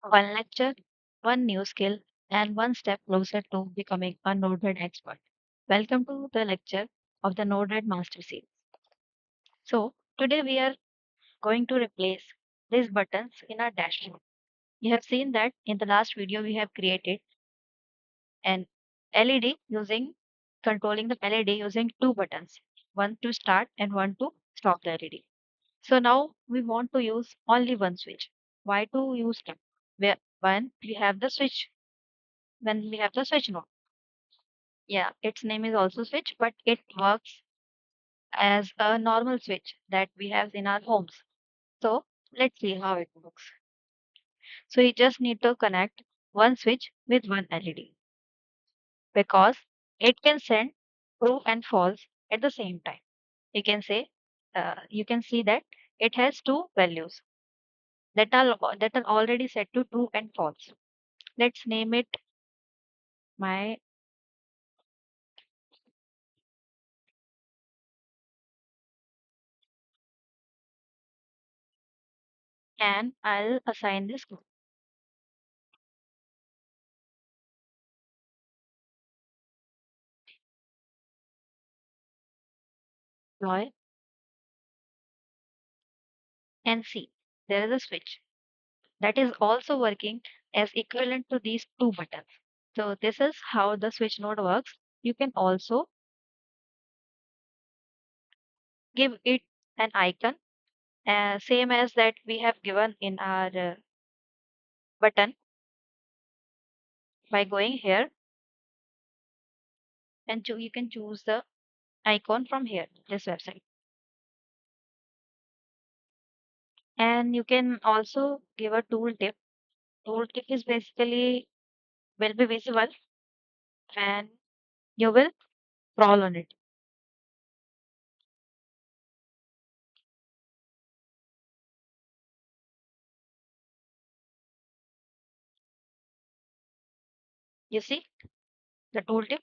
One lecture, one new skill, and one step closer to becoming a NodeRED expert. Welcome to the lecture of the NodeRED Master Series. So, today we are going to replace these buttons in our dashboard. You have seen that in the last video we have created an LED using controlling the LED using two buttons, one to start and one to stop the LED. So now we want to use only one switch. Why to use two? Where when we have the switch, when we have the switch node. Yeah, its name is also switch, but it works as a normal switch that we have in our homes. So let's see how it works. So you just need to connect one switch with one LED because it can send true and false at the same time. You can say, you can see that it has two values that are already set to true and false. Let's name it my, and I'll assign this deploy and see there is a switch that is also working as equivalent to these two buttons. So this is how the switch node works. You can also give it an icon, same as that we have given in our button by going here and you can choose the icon from here, this website. And you can also give a tooltip. Tooltip is basically will be visible and you will scroll on it. You see the tooltip.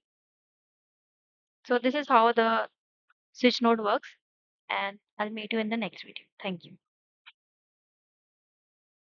So this is how the switch node works, and I'll meet you in the next video. Thank you.